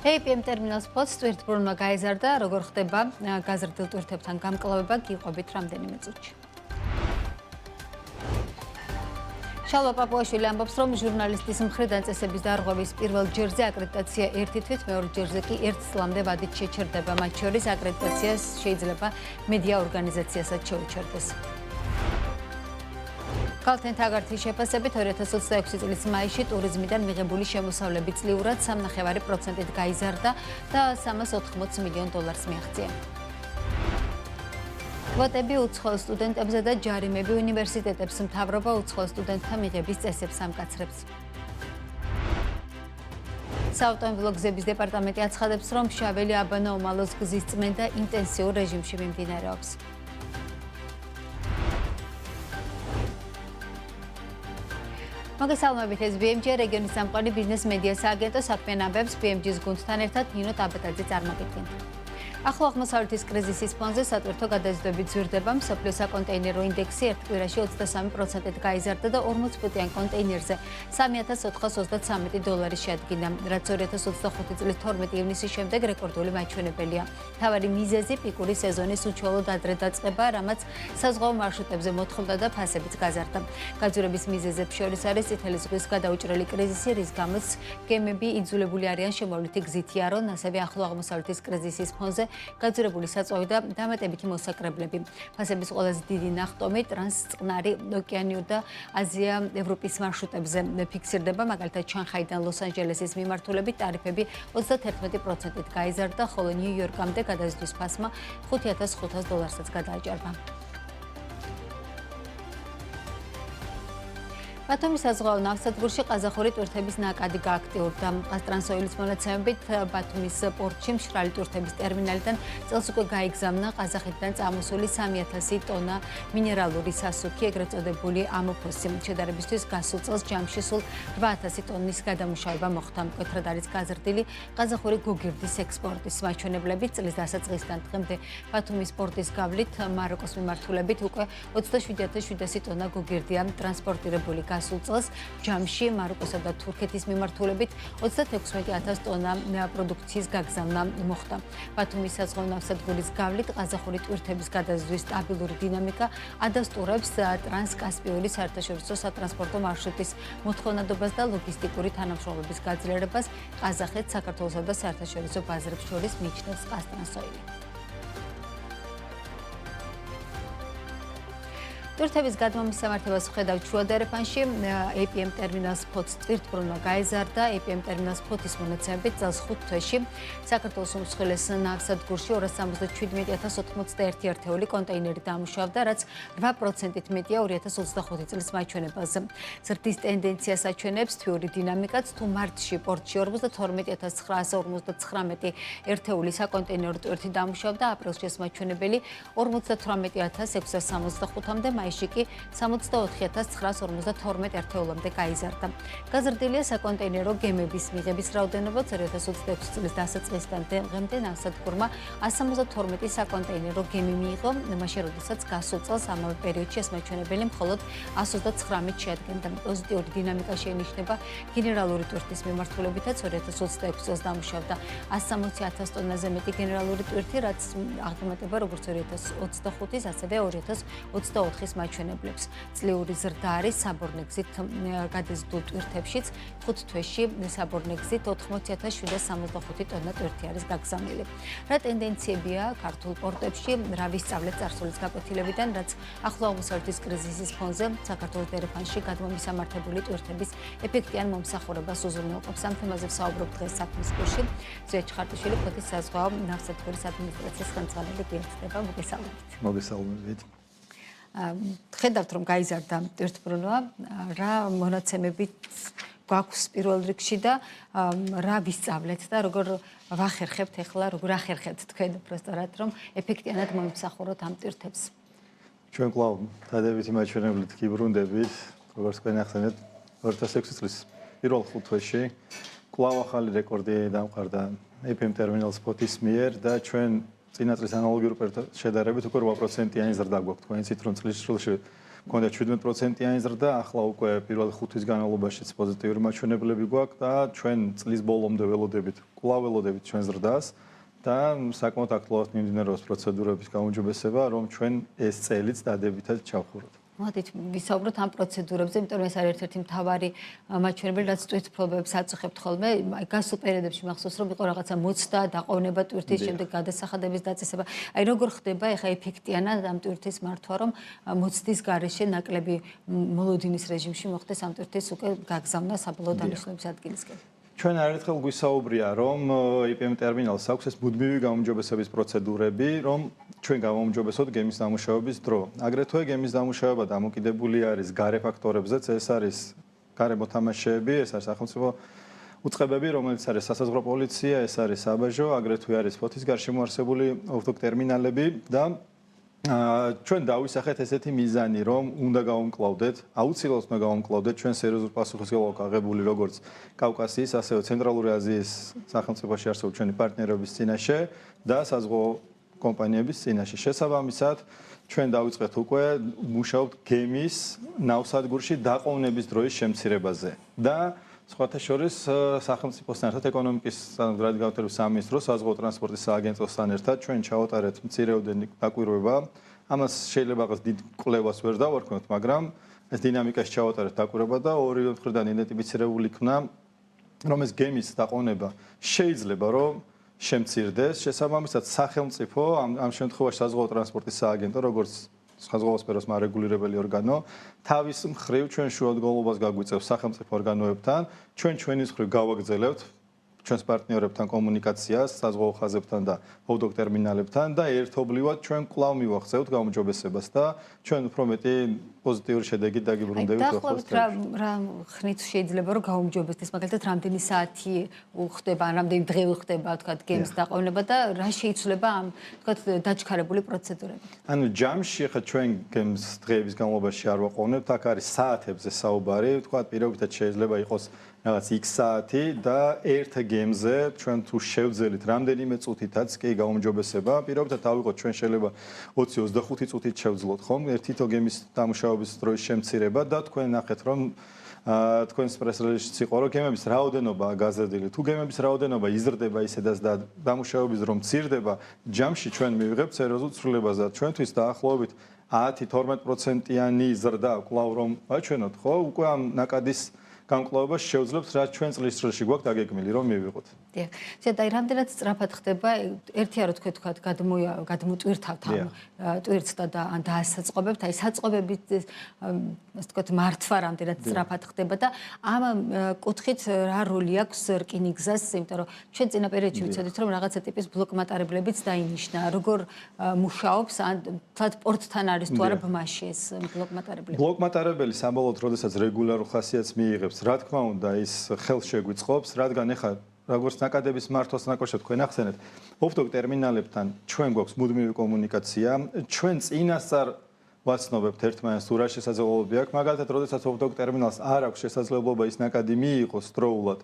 APM ტერმინალს ფოთს ტვირთბრუნვა გაეზარდა, როგორ ხდება გაზრდილ ტვირთებთან გამკლავება, გიყვებით რამდენიმე წუთში. შალვა პაპუაშვილი ამბობს, რომ ჟურნალისტის მხრიდან წესების დარღვევის პირველ ჯერზე აკრედიტაცია ერთი თვით, მეორე ჯერზე კი ერთ წლამდე ვადით შეჩერდება. მათ შორის აკრედიტაციას შეიძლება მედია ორგანიზაციასაც შეუჩერდეს. ქალთა თაღართის შეფასებით 2026 წლის მაისში ტურიზმიდან მიღებული შემოსავლები წლიურად 3.5%-ით გაიზარდა და $380 მილიონ მიაღწია. კვოტები უცხოელ სტუდენტებზე და ჯარიმები უნივერსიტეტებს მთავრობა უცხოელ სტუდენტთა მიღების წესებს ამკაცრებს. საავტომობილო გზების დეპარტამენტი აცხადებს, რომ შაველი-აბანო-უმალოს გზის წმენდა ინტენსიურ რეჟიმში მიმდინარეობს. მოგესალმებით, ეს BMG რეგიონის სამყარო ბიზნეს მედია სააგენტო საქმიანობებს BMG-ს გუნდთან ერთად ნინო ტაბატაძე წარმოგიდგენთ. ახლო აღმოსავლეთის კრიზისის ფონზე სატვირთო გადაზიდვები ძვირდება, მსოფლიო საკონტეინერო ინდექსი ერთ კვირაში 23%-ით გაიზარდა და 40 ფუტიან კონტეინერზე $3,433 შეადგინა, რაც 2025 წლის 12 ივნისის შემდეგ რეკორდული მაჩვენებელია. მთავარი მიზეზი პიკური სეზონის უჩვეულოდ ადრე დაწყება, რამაც საზღვაო მარშრუტებზე მოთხოვნა და ფასებიც გაზარდა. გაძვირების მიზეზებს შორის არის წითელი ზღვის გადაუჭრელი კრიზისი, რის გამოც გემები იძულებული არიან შემოვლითი გზით იარონ, ასევე ახლო აღმოსავლეთის კრიზისის ფონზე გაძვირებული საწვავი და დამატებითი მოსაკრებლები. ფასების ყველაზე დიდი ნახტომი ტრანსწყნარი ოკეანურ და აზია-ევროპის მარშრუტებზე ფიქსირდება, მაგალითად შანხაიდან ლოს-ანჯელესის მიმართულებით ტარიფები 31%-ით გაიზარდა, ხოლო ნიუ-იორკამდე გადაზიდვის ფასმა $5,500-საც გადააჭარბა. ბათუმის საზღვაო ნავსადგურში ყაზახური ტვირთების ნაკადი გააქტიურდა. ყაზტრანსოილის მონაცემებით ბათუმის პორტში მშრალი ტვირთების ტერმინალიდან წელს უკვე გაიგზავნა ყაზახეთიდან წამოსული 3,000 ტონა მინერალური სასუქი, ეგრეთ წოდებული ამოფოსი. შედარებისთვის გასულ წელს ჯამში სულ 8,000 ტონის გადამუშავება მოხდა. მკვეთრად არის გაზრდილი ყაზახური გოგირდის ექსპორტის მაჩვენებლები. წლის დასაწყისიდან დღემდე ბათუმის პორტის გავლით მაროკოს მიმართულებით უკვე 27,700 ტონა გოგირდია ტრანსპორტირებული. გასულ წელს ჯამში მაროკოსა და თურქეთის მიმართულებით 36,000 ტონა პროდუქციის გაგზავნა მოხდა. ბათუმის საზღვაო ნავსადგურის გავლით ყაზახური ტვირთების გადაზიდვის სტაბილური დინამიკა ადასტურებს ტრანსკასპიური საერთაშორისო სატრანსპორტო მარშრუტის მოთხოვნადობას და ლოგისტიკური თანამშრომლობის გაძლიერებას ყაზახეთს, საქართველოსა და საერთაშორისო ბაზრებს შორის მიიჩნევს ყაზტრანსოილი. ტვირთების გადმომის სამართებას ვხედავ ჩუადერეფანში, APM ტერმინალს ფოთს ტვირთბრუნვა გაეზარდა. APM ტერმინალს ფოთის მონაცემებით წელს 5 თვეში საქართველოს უმსხვილეს ნავსადგურში 277,081 ერთეული კონტეინერი დამუშავდა, რაც 8%-ით მეტია 2025 წლის მაჩვენებელზე. ზრდის ტენდენციას აჩვენებს თვიური დინამიკაც, თუ მარტში პორტში 42,959 ერთეული საკონტეინერო ტვირთი დამუშავდა, აპრილში ეს მაჩვენებელი 58,665-მდე, მაისში კი 64,952 ერთეულამდე გაიზარდა. გაზრდილია საკონტეინერო გემების მიღების რაოდენობა 2026 წლის დასაწყისიდან დღემდე ნავსადგურმა 172 საკონტეინერო გემი მიიღო, მაშინ როდესაც გასულ წელს ამავე პერიოდში ეს მაჩვენებელი მხოლოდ 129 შეადგენდა. პოზიტიური დინამიკა შეინიშნება გენერალური ტვირთის მიმართულებითაც 2026 წელს დამუშავდა 160,000 ტონაზე მეტი გენერალური ტვირთი, რაც აღემატება როგორც 2025-ის, ასევე 2024-ის მაჩვენებლებს. წლიური ზრდა არის საბორნეგზით გადაზიდულ ტვირთებშიც, 5 თვეში საბორნეგზით 80,765 ტონა ტვირთი არის გაგზავნილი. რა ტენდენციებია ქართულ პორტებში, რა ვისწავლეთ წარსულის გაკვეთილებიდან, რაც ახლო აღმოსავლეთის კრიზისის ფონზე საქართველოს დერეფანში გადმომისამართებული ტვირთების ეფექტიან მომსახურებას უზრუნველყოფს. ამ თემაზე ვსაუბრობ დღეს საქმის კურსში. ზვიად ჩხარტიშვილი, ფოთის საზღვაო ნავსადგურის ადმინისტრაციის ხელმძღვანელი გვერდდება. მოგესალმებით. ხედავთ, რომ გაიზარდა ტვირთბრუნვა, რა მონაცემებით გვაქვს პირველ რიგში და რა ვისწავლეთ და როგორ ვახერხებთ ახლა, როგორ ახერხებთ თქვენ უბრალოდ, რომ ეფექტიანად მომსახუროთ ამ ტვირთებს. ჩვენ კვლავ დადებითი მაჩვენებლით გიბრუნდებით, როგორც თქვენ ახსენეთ, 2006 წლის პირველ 5 თვეში კვლავ ახალი რეკორდი დამყარდა APM ტერმინალს ფოთის მიერ და ჩვენ წინა წლის ანალოგიური შედარებით უკვე 8%-იანი ზრდა გვაქვს. თქვენ იცით, რომ წლის სრულში მქონდა 17%-იანი ზრდა, ახლა უკვე პირველი 5 თვის განმავლობაშიც პოზიტიური მაჩვენებლები გვაქვს და ჩვენ წლის ბოლომდე ველოდებით, კვლავ ველოდებით ჩვენ ზრდას და საკმაოდ აქტუალურად მიმდინარეობს პროცედურების გაუმჯობესება, რომ ჩვენ ეს წელიც დადებითად ჩავხუროთ. მოდით ვისაუბროთ ამ პროცედურებზე, იმიტომ რომ ეს არის ერთ-ერთი მთავარი მაჩვენებელი, რაც ტვირთფრობებს აწუხებთ ხოლმე. აი გასულ პერიოდებში მახსოვს, რომ იყო რაღაცა მოცდა, დაყოვნება ტვირთის, შემდეგ გადასახადების დაწესება. აი როგორ ხდება ეხა ეფექტიანად ამ ტვირთის მართვა, რომ მოცდის გარეშე ნაკლები მოლოდინის რეჟიმში მოხდეს ამ ტვირთის უკვე გაგზავნა საბოლოო დანიშნულების ადგილისკენ. ჩვენ არაერთხელ გვისაუბრია, რომ IPM ტერმინალს აქვს ეს მუდმივი გაუმჯობესების პროცედურები, რომ ჩვენ გავაუმჯობესოთ გემის დამუშავების დრო. აგრეთვე გემის დამუშავება დამოკიდებული არის გარე ფაქტორებზეც, ეს არის გარე მოთამაშეები, ეს არის სახელმწიფო უწყებები, რომელიც არის სასაზღვრო პოლიცია, ეს არის საბაჟო, აგრეთვე არის ფოთის გარშემო არსებული ოფტოკ ტერმინალები და ჩვენ დავისახეთ ესეთი მიზანი, რომ უნდა გავუმკლავდეთ, აუცილებლად უნდა გავუმკლავდეთ ჩვენ სერიოზულ პასუხისმგებლობას აღებული როგორც კავკასიის, ასევე ცენტრალური აზიის სახელმწიფოში არსებულ ჩვენი პარტნიორების წინაშე და საზღვაო კომპანიების წინაშე. შესაბამისად, ჩვენ დავიწყეთ უკვე მუშაობთ გემის ნავსადგურში დაყოვნების დროის შემცირებაზე და სხვათა შორის სახელმწიფოსთან ერთად ეკონომიკის განვითარების სამინისტროს საზღვაო ტრანსპორტის სააგენტოსთან ერთად ჩვენ ჩავატარეთ მცირეოდენი დაკვირვება. ამას შეიძლება რაღაც დიდ კვლევას ვერ დავარქმევთ, მაგრამ ეს დინამიკაში ჩავატარეთ დაკვირვება და ორივე მხრიდან იდენტიფიცირებული იქნა, რომ ეს გემის დაყოვნება შეიძლება რომ შემცირდეს. შესაბამისად, სახელმწიფო ამ შემთხვევაში საზღვაო ტრანსპორტის სააგენტო, როგორც საზღვაო სფეროს მარეგულირებელი ორგანო, თავის მხრივ ჩვენ შუადღალობას გაგვიწევს სახელმწიფო ორგანოებთან, ჩვენი მხრივ გავაგრძელებთ ჩვენს პარტნიორებთან კომუნიკაციას, საზღვაო ხაზებთან და ოფტოკ ტერმინალებთან და ერთობლივად ჩვენ კვლავ მივახცევთ გაუმჯობესებას და ჩვენ უფრო მეტი პოზიტიური შედეგით დაგიბრუნდებით ახლა რა ხნით შეიძლება რომ გაუმჯობესდეს, მაგალითად რამდენი საათი უხდება, რამდენი დღე უხდება, თქვა გემის დაყოვნება და რა შეიცვლება ამ თქვა დაჩქარებული პროცედურები. ანუ ჯამში ხა ჩვენ გემს დღეების განმავლობაში არ ვაყოვნებთ, აქ არის საათებზე საუბარი, თქვა პირობითად შეიძლება იყოს რაღაც X საათი და ერთ გემზე ჩვენ თუ შევძელით რამდენიმე წუთითაც კი გაუმჯობესება, პირობითად ავიღოთ ჩვენ შეიძლება 20-25 წუთით შევძლოთ ხომ ერთი გემის დამუშავების დროის შემცირება და თქვენ ნახეთ რომ თქვენს პრეს-რელიზში იყო რომ გემების რაოდენობაა გაზრდილი. თუ გემების რაოდენობა იზრდება ისედაც და დამუშავების დრო მცირდება, ჯამში ჩვენ მივიღებთ სერიოზულ ცვლილებაზე და ჩვენთვის დაახლოებით 10-12%-იანი ზრდა კვლავ რომ ვაჩვენოთ, ხო? უკვე ამ ნაკადის გამკლავებას შევძლებთ, რაც ჩვენ წლის წრეში გვაქვს დაგეგმილი რომ მივიღოთ. დიახ. შეიძლება რამდენად სწრაფად ხდება, ერთია რომ თქვა გადმოტვირთავთ ამ ტვირთს და ან დაასაწყობებთ, აი საწყობებით ასე თქვა მართვა რამდენად სწრაფად ხდება და ამ კუთხით რა როლი აქვს რკინიგზას, იმიტომ რომ ჩვენ წინა პერიოდში ვიცოდით რომ რაღაცა ტიპის ბლოკმატარებლებიც დაინიშნა, როგორ მუშაობს, ან თლად პორტთან არის თუ არა ბმაში ეს ბლოკმატარებლები. ბლოკმატარებელი საბოლოოდ როდესაც რეგულარულ ხასიათს მიიღებს, რა თქმა უნდა ის ხელს შეგვიწყობს, რადგან ეხლა როგორც ნაკადების მართვას ნაკოშად თქვენ ახსენეთ, ოფტოკ ტერმინალებთან ჩვენ გვაქვს მუდმივი კომუნიკაცია, ჩვენ წინასწარ ვაცნობებთ ერთმანეთს თუ რა შესაძლებლობები აქვს, მაგალითად, როდესაც ოფტოკ ტერმინალს არ აქვს შესაძლებლობა ის ნაკადი მიიღოს დროულად,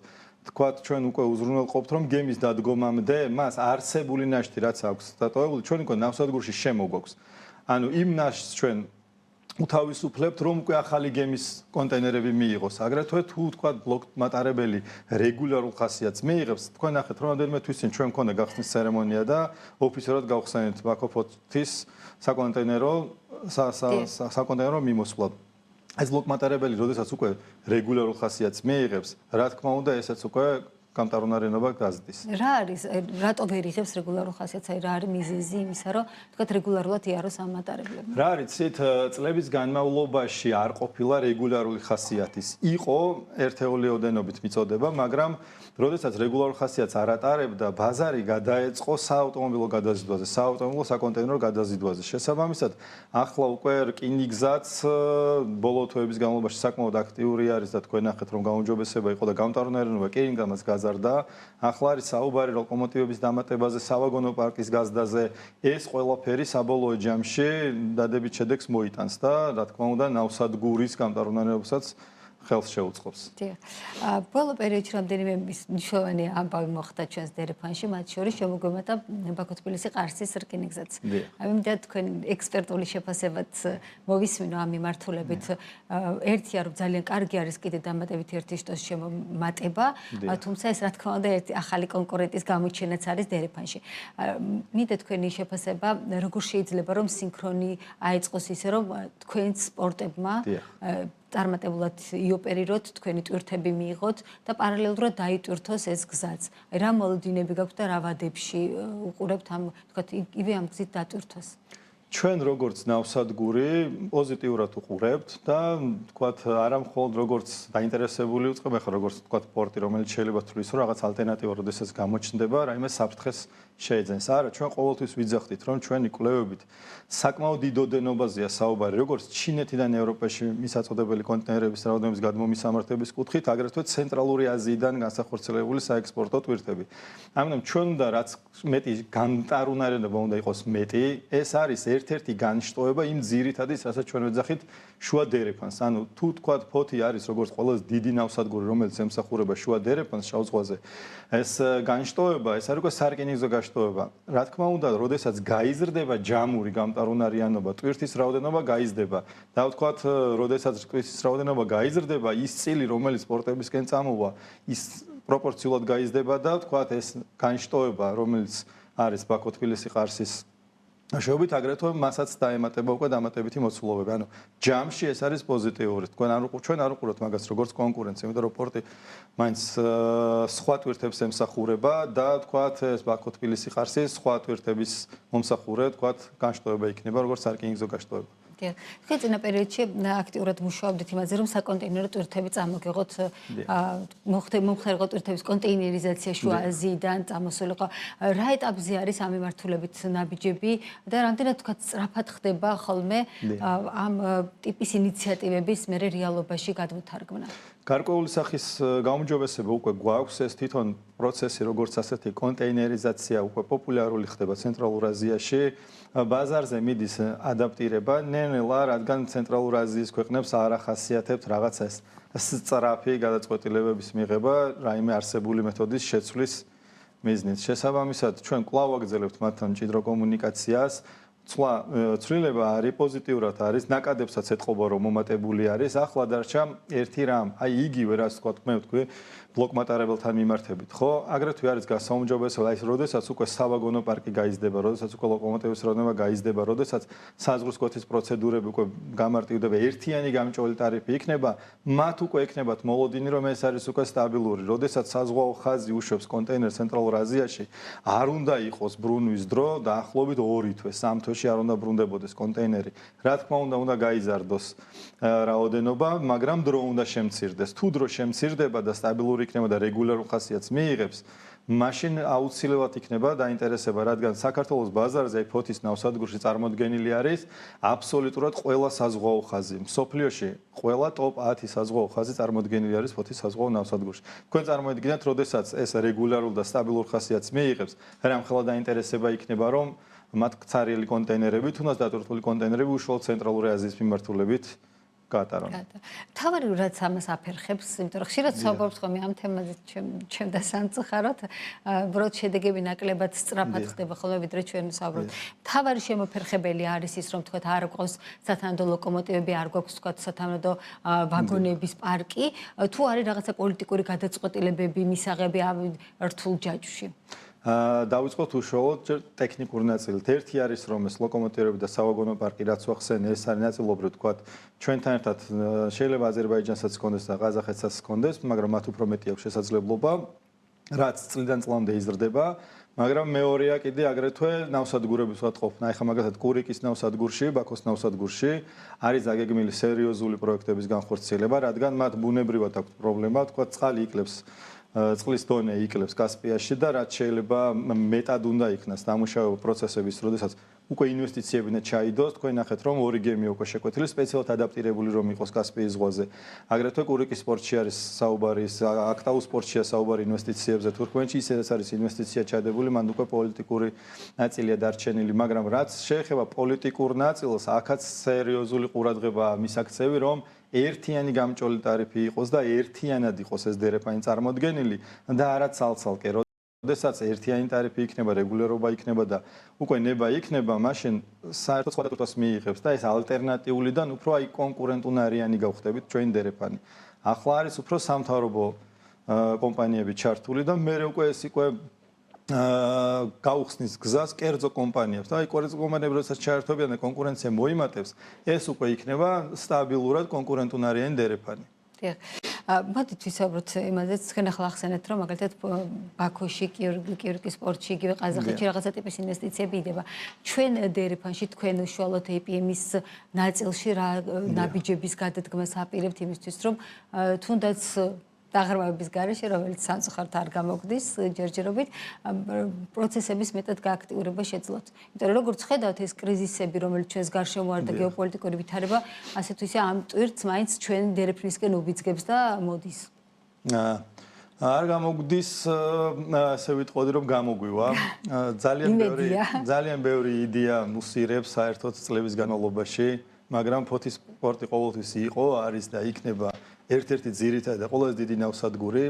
თქვათ ჩვენ უკვე უზრუნველყოფთ რომ გემის დადგომამდე მას არსებული ნაშთი რაც აქვს დატოვებული, ჩვენ უკვე ნავსადგურში შემოგვაქვს. ანუ იმ ნაშთს ჩვენ უთავისუფლებთ რომ უკვე ახალი გემის კონტეინერები მიიღოს. აგრეთვე თუ თქვა ბლოკმატარებელი რეგულარულ ხასიათს მიიღებს, თქვენ ნახეთ რომ რამდენიმე თვის წინ ჩვენ მქონდა გახსნის ცერემონია და ოფიციალურად გავხსენეთ ბაქოფოთის საკონტეინერო მიმოსვლა. ეს ბლოკმატარებელი, როდესაც უკვე რეგულარულ ხასიათს მიიღებს, რა თქმა უნდა, ესეც უკვე გამტარუნარიანობა გაზრდის. რა არის, რატო ვერ იღებს რეგულარულ ხასიათს, აი რა არის მიზეზი იმისა, რომ თქვა რეგულარულად იაროს ამ მატარებლები? რა არის, ცით წლების განმავლობაში არ ყოფილა რეგულარული ხასიათის. იყო ერთეული ოდენობით მიწოდება, მაგრამ როდესაც რეგულარულ ხასიათს არ ატარებდა, ბაზარი გადაეწყო საავტომობილო გადაზიდვაზე, საავტომობილო საკონტეინერო გადაზიდვაზე. შესაბამისად, ახლა უკვე რკინიგზაც ბოლო თვეების განმავლობაში საკმაოდ აქტიური არის და თქვენ ნახეთ რომ გაუმჯობესება იყო და გამტარუნარიანობა კი იმას გაზარდა. ახლა არის საუბარი ლოკომოტივების დამატებაზე, სავაგონო პარკის გაზრდაზე. ეს ყველაფერი საბოლოო ჯამში დადებით შედეგს მოიტანს და რა თქმა უნდა ნავსადგურის გამტარუნარიანობასაც ხელს შეუწყობს. ბოლო პერიოდში რამდენიმე მნიშვნელოვანი ამბავი მოხდა ჩვენს დერეფანში, მათ შორის შემოგვიმატა ბაქო-თბილისი ყარსის რკინიგზაც. მინდა თქვენ ექსპერტული შეფასებაც მოვისმინო ამ მიმართულებით. ერთია, რომ ძალიან კარგი არის კიდე დამატებით ერთი შტოს შემომატება, თუმცა ეს რა თქმა უნდა ერთი ახალი კონკურენტის გამოჩენაც არის დერეფანში. მინდა თქვენი შეფასება, როგორ შეიძლება რომ სინქრონი აეწყოს ისე რომ თქვენ სპორტებმა წარმატებულად იოპერიროთ, თქვენი ტვირთები მიიღოთ და პარალელურად დაიტვირთოს ეს გზაც. რა მოლოდინები გაქვთ და რა ვადებში უყურებთ ამ თქვათ იგივე ამ გზით დატვირთვას? ჩვენ როგორც ნავსადგური პოზიტიურად უყურებთ და თქვათ არა მხოლოდ როგორც დაინტერესებული ვიწყებ, ახლა როგორც თქვათ პორტი, რომელიც შეიძლება თulis რომ რაღაც ალტერნატივა როდესაც გამოჩნდება, რაიმე საფრთხეს შეეძენს. არა, ჩვენ ყოველთვის ვიძახდით, რომ ჩვენი კვლევებით საკმაოდ დიდ ოდენობაზეა საუბარი, როგორც ჩინეთიდან ევროპაში მისაწოდებელი კონტეინერების რაოდენობის გადმომისამართების კუთხით, აგრეთვე ცენტრალური აზიიდან განსახორციელებული საექსპორტო ტვირთები. ამიტომ ჩვენ უნდა რაც მეტი განტარუნარება უნდა იყოს მეტი, ეს არის ერთ-ერთი განშტოება იმ ძირითადის, რასაც ჩვენ ვეძახით შუა დერეფანს. ანუ თუ თქვათ ფოთი არის როგორც ყველაზე დიდი ნავსადგური, რომელიც ემსახურება შუა დერეფანს შავ ზღვაზე, ეს განშტოება, ეს არის უკვე სარკინიგზო განშტოება. რა თქმა უნდა, როდესაც გაიზრდება ჯამური გამტარუნარიანობა, ტვირთის რაოდენობა გაიზრდება. და ვთქვათ, როდესაც ტვირთის რაოდენობა გაიზრდება, ის წილი, რომელიც სპორტებისკენ წამოვა, ის პროპორციულად გაიზრდება და ვთქვათ, ეს განშტოება, რომელიც არის ბაქო-თბილისი ყარსის შეობით აგრეთვე მასაც დაემატება უკვე დამატებითი მოცულობები. ანუ ჯამში ეს არის პოზიტიური. ჩვენ არ უყურებთ მაგას როგორც კონკურენცია, იმიტომ რომ პორტი მაინც სხვა ტვირთებს ემსახურება და თქვათ ეს ბაქო-თბილისი ყარსის სხვა ტვირთების მომსახურე, თქვათ, განშტოება იქნება როგორც სარკინიგზო განშტოება. თქვენ წინა პერიოდში აქტიურად მუშაობდით იმაზე, რომ საკონტეინერო ტვირთები წამოგიღოთ, მომხდარიყო ტვირთების კონტეინერიზაცია შუა აზიიდან წამოსულიყო. რა ეტაპზე არის ამ მიმართულებით ნაბიჯები და რამდენად თქვათ სწრაფად ხდება ხოლმე ამ ტიპის ინიციატივების მერე რეალობაში გადმოთარგმნა? გარკვეული სახის გაუმჯობესება უკვე გვაქვს, ეს თვითონ პროცესი, როგორც ასეთი კონტეინერიზაცია უკვე პოპულარული ხდება ცენტრალურ აზიაში. ბაზარზე მიდის ადაპტირება ნელ-ნელა, რადგან ცენტრალურ აზიის ქვეყნებს არ ახასიათებთ რაღაცა ეს სწრაფი გადაწყვეტილებების მიღება, რაიმე არსებული მეთოდის შეცვლის მიზნით. შესაბამისად, ჩვენ კვლავ ვაგრძელებთ მათთან მჭიდრო კომუნიკაციას. ცვლილება არის პოზიტიურად არის, ნაკადებსაც ეთყობა რომ მომატებული არის. ახლა დარჩა ერთი რამ, აი იგივე რაც თქვათ, მე ვთქვი, ბლოკმატარებელთან მიმართებით, ხო? აგრეთვე არის გასაუმჯობესება, აი როდესაც უკვე სავაგონო პარკი გაიზრდება, როდესაც უკვე ლოკომოტივის რაოდენობა გაიზრდება, როდესაც საზღვრის კვეთის პროცედურები უკვე გამარტივდება, ერთიანი გამჭოლი ტარიფი იქნება, მათ უკვე ექნებათ მოლოდინი, რომ ეს არის უკვე სტაბილური. როდესაც საზღვაო ხაზი უშვებს კონტეინერს ცენტრალურ აზიაში, არ უნდა იყოს ბრუნვის დრო, დაახლოებით 2 თვე, 3 თვეში არ უნდა ბრუნდებოდეს კონტეინერი. რა თქმა უნდა გაიზარდოს რაოდენობა, მაგრამ დრო უნდა შემცირდეს. თუ დრო შემცირდება და სტაბილური იქნება და რეგულარულ ხასიათს მიიღებს, მაშინ აუცილებლად იქნება დაინტერესება, რადგან საქართველოს ბაზარზე ფოთის ნავსადგურში წარმოდგენილი არის აბსოლუტურად ყველა საზღვაო ხაზი. მსოფლიოში ყველა ტოპ 10 საზღვაო ხაზი წარმოდგენილი არის ფოთის საზღვაო ნავსადგურში. თქვენ წარმოედგინათ, როდესაც ეს რეგულარულ და სტაბილურ ხასიათს მიიღებს, რამხელა დაინტერესება იქნება, რომ მათ კცარიელი კონტეინერები, თუნდაც დატვირთული კონტეინერები უშუალოდ ცენტრალური აზიის მიმართულებით გაატარონ. თავარი რაც ამას აფერხებს, იმიტომ რომ ხშირად საუბრობთ ხოლმე ამ თემაზე, ჩემ და სამწუხაროდ, უბრალოდ შედეგები ნაკლებად სწრაფად ხდება ხოლმე, ვიდრე ჩვენ ვსაუბრობთ. თავარი შემოფერხებელი არის ის, რომ თქვათ არ გვყავს სათანადო ლოკომოტივები, არ გვაქვს თქვათ სათანადო ვაგონების პარკი, თუ არის რაღაცა პოლიტიკური გადაწყვეტილებები, მისაღები ამ რთულ ჯაჭვში. დავიწყოთ უშუალოდ ტექნიკურ ნაწილით. ერთი არის რომ ეს ლოკომოტივები და სავაგონო პარკი რაც ვახსენე, ეს არის ნაწილობრივ თქვათ ჩვენთან ერთად შეიძლება აზერბაიჯანსაც ჰქონდეს და ყაზახეთსაც ჰქონდეს, მაგრამ მათ უფრო მეტი აქვს შესაძლებლობა, რაც წლიდან წლამდე იზრდება, მაგრამ მეორეა კიდე აგრეთვე ნავსადგურების ვატყობ. აი ხა მაგალითად კურიკის ნავსადგურში, ბაქოს ნავსადგურში არის დაგეგმილი სერიოზული პროექტების განხორციელება, რადგან მათ ბუნებრივად აქვს პრობლემა, თქვათ წყალი იკლებს წყლის დონე იკლებს კასპიაში და რაც შეიძლება მეტად უნდა იქნას დამუშავება პროცესების, როდესაც უკვე ინვესტიციები ჩაიდოს, თქვენ ნახეთ რომ 2 გემი უკვე შეკვეთილი, სპეციალურად ადაპტირებული რომ იყოს კასპიის ზღვაზე. აგრეთვე კურიკის სპორტში არის საუბარი, აქტაუს სპორტშია საუბარი ინვესტიციებზე თურქმენეთში, ისედაც არის ინვესტიცია ჩადებული, მან უკვე პოლიტიკური ნაწილია დარჩენილი, მაგრამ რაც შეეხება პოლიტიკურ ნაწილს, აქაც სერიოზული ყურადღება მისაქცევი, რომ ერთიანი გამჭოლი ტარიფი იყოს და ერთიანად იყოს ეს დერეფანი წარმოდგენილი და არა ცალ-ცალკე. როდესაც ერთიანი ტარიფი იქნება, რეგულირება იქნება და უკვე ნება იქნება, მაშინ საერთოდ სხვადასხვას მიიღებს და ეს ალტერნატიულიდან უფრო აი კონკურენტუნარიანი გავხდებით ჩვენი დერეფანი. ახლა არის უფრო სამთავრობო კომპანიები ჩართული და მე უკვე ეს უკვე გაუხსნის გზას კერძო კომპანიებს და აი კერძო კომპანიები როდესაც ჩაერთვებიან და კონკურენცია მოიმატებს, ეს უკვე იქნება სტაბილურად კონკურენტუნარიანი დერეფანი. დიახ. მოდით ვისაუბროთ იმაზეც, თქვენ ახლა ახსენეთ, რომ მაგალითად ბაქოში, კიურკის სპორტში, იგივე ყაზახეთში რაღაცა ტიპის ინვესტიციები იდება. ჩვენ დერეფანში თქვენ უშუალოდ APM-ის ნაწილში რა ნაბიჯების გადადგმას აპირებთ იმისთვის, რომ თუნდაც დაღრმავების გარეშე, რომელიც სამწუხაროდ არ გამოგვდის ჯერჯერობით, პროცესების მეტად გააქტიურება შეძლოთ. იმიტომ რომ როგორც ხედავთ ეს კრიზისები, რომელიც ჩვენს გარშემო არ და გეოპოლიტიკური ვითარება, ასე თუ ისე ამ ტვირთს მაინც ჩვენ დერეფნისკენ უბიძგებს და მოდის. არ გამოგვდის, ასე ვიტყოდი რომ გამოგვივა. ძალიან ბევრი იდეა მუსირებს საერთოდ წლების განმავლობაში, მაგრამ ფოთის სპორტი ყოველთვის იყო, არის და იქნება ერთ-ერთი ძირითადი და ყველაზე დიდი ნავსადგური.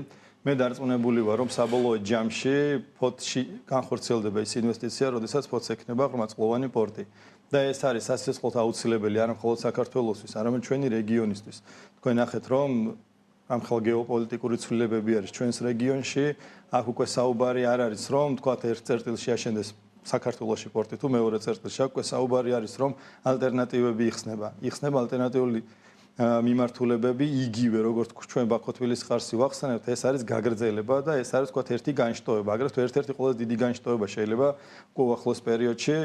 მე დარწმუნებული ვარ, რომ საბოლოო ჯამში ფოთში განხორციელდება ის ინვესტიცია, როდესაც ფოთს ექნება ღრმაწლოვანი პორტი. და ეს არის სასიცოცხლო აუცილებელი არა მხოლოდ საქართველოსთვის, არამედ ჩვენი რეგიონისთვის. თქვენ ნახეთ, რომ ამ ხელ გეოპოლიტიკური ცვლილებები არის ჩვენს რეგიონში, აქ უკვე საუბარი არ არის, რომ თქვათ ერთ წერტილში აშენდეს საქართველოში პორტი თუ მეორე წერტილში, აქ უკვე საუბარი არის, რომ ალტერნატივები იხსნება. იხსნება ალტერნატიული მიმართულებები იგივე როგორც ჩვენ ბაქო-თბილისის ხარსი ვახსენებთ, ეს არის გაგრძელება და ეს არის თქვათ ერთი განშტოება. აგრეთვე ერთ-ერთი ყველაზე დიდი განშტოება შეიძლება უახლოს პერიოდში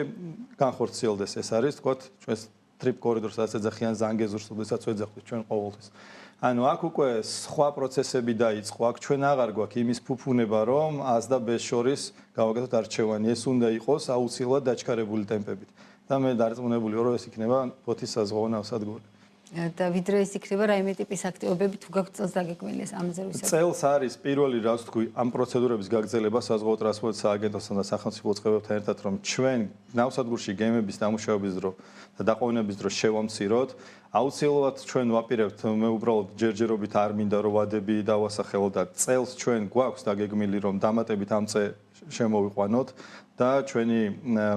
განხორციელდეს. ეს არის თქვათ ჩვენს ტრიპ კორიდორს რაც ეძახიან ზანგეზურს, როდესაც ვეძახით ჩვენ ყოველთვის. ანუ აქ უკვე სხვა პროცესები დაიწყო. აქ ჩვენ აღარ გვაქვს იმის ფუფუნება, რომ ას და ბეს შორის გავაკეთოთ არჩევანი. ეს უნდა იყოს აუცილებლად დაჩქარებული ტემპებით. და მე დარწმუნებული ვარ, რომ ეს იქნება ფოთის საზღვაო ნავსადგური. და ვიდრე ის იქნება რაიმე ტიპის აქტივობები თუ გაქვთ წელს დაგეკმილი ეს ამაზე რომ ვისაუბროთ. წელს არის პირველი რაც თქვი ამ პროცედურების გაგრძელება საზღვაო ტრანსპორტის სააგენტოსთან და სახელმწიფო წყებებთან ერთად რომ ჩვენ ნავსადგურში გემების დამუშავების დრო და დაყოვნების დრო შევამციროთ. აუცილებლად ჩვენ ვაპირებთ, მე უბრალოდ ჯერჯერობით არ მინდა რომ ვადები დავასახელო და წელს ჩვენ გვაქვს დაგეგმილი რომ დამატებით ამ წე შემოვიყვანოთ და ჩვენი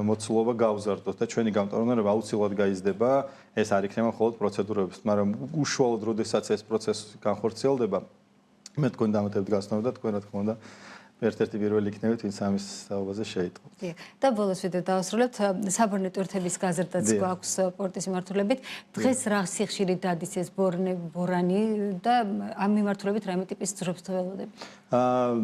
მოცულობა გავზარდოთ და ჩვენი გამტარუნარება აუცილებლად გაიზრდება. ეს არ იქნება მხოლოდ პროცედურების, მაგრამ უშუალოდ როდესაც ეს პროცესი განხორციელდება, მე თქვენ დამატებით გასწავლოთ და თქვენ რა თქმა უნდა ერთ-ერთი პირველი იქნებით, ვინც ამის საუბაზე შეიტყო. და ბოლოს ვიდეო დავასრულებთ, საბორნე ტვირთების გაზრდაც გვაქვს სპორტის მიმართულებით. დღეს რა სიხშირით დადის ეს ბორანი და ამ მიმართულებით რაიმე ტიპის ძრობს თველოდები?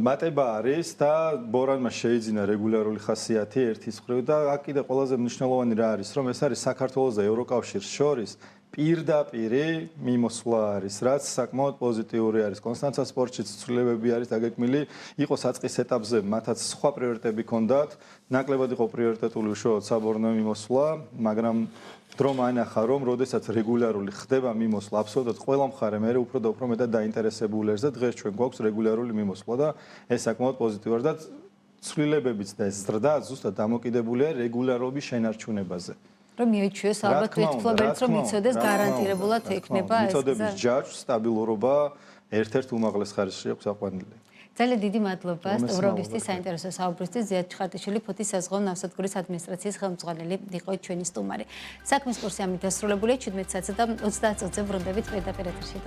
მატება არის და ბორანმა შეიძინა რეგულარული ხასიათი ერთის მხრივ და აქ კიდე ყველაზე მნიშვნელოვანი რა არის, რომ ეს არის საქართველოს და ევროკავშირის შორის პირდაპირი მიმოსვლა არის, რაც საკმაოდ პოზიტიური არის. კონსტანცა სპორტში ცვლილებები არის დაგეკმილი, იყო საწყის ეტაპზე, მათაც სხვა პრიორიტეტები ჰქონდათ, ნაკლებად იყო პრიორიტეტული უშუალოდ საბორნე მიმოსვლა, მაგრამ დრო ანახა, რომ როდესაც რეგულარული ხდება მიმოსვლა, აბსოლუტურად ყველა მხარე მე უფრო და უფრო მეტად დაინტერესებული არის და დღეს ჩვენ გვაქვს რეგულარული მიმოსვლა და ეს საკმაოდ პოზიტიური და ცვლილებებიც და ეს ზრდა ზუსტად დამოკიდებულია რეგულარობის შენარჩუნებაზე. რომ მიეჩვიოს ალბათ ერთფლობელიც რომ იცოდეს გარანტირებულად ექნება ეს მიწოდების ჯაჭვ სტაბილურობა ერთ-ერთ უმაღლეს ხარისხში აქვს აყვანილი. ძალიან დიდი მადლობა სტუმრობისთვის, საინტერესო საუბრისთვის. ზიად ჩხარტიშვილი ფოთის საზღვაო ნავსადგურის ადმინისტრაციის ხელმძღვანელი იყო ჩვენი სტუმარი. საქმის კურსი ამით დასრულებულია 17 საათსა და 30 წუთზე ბრუნდებით პირდაპირ ეთერში.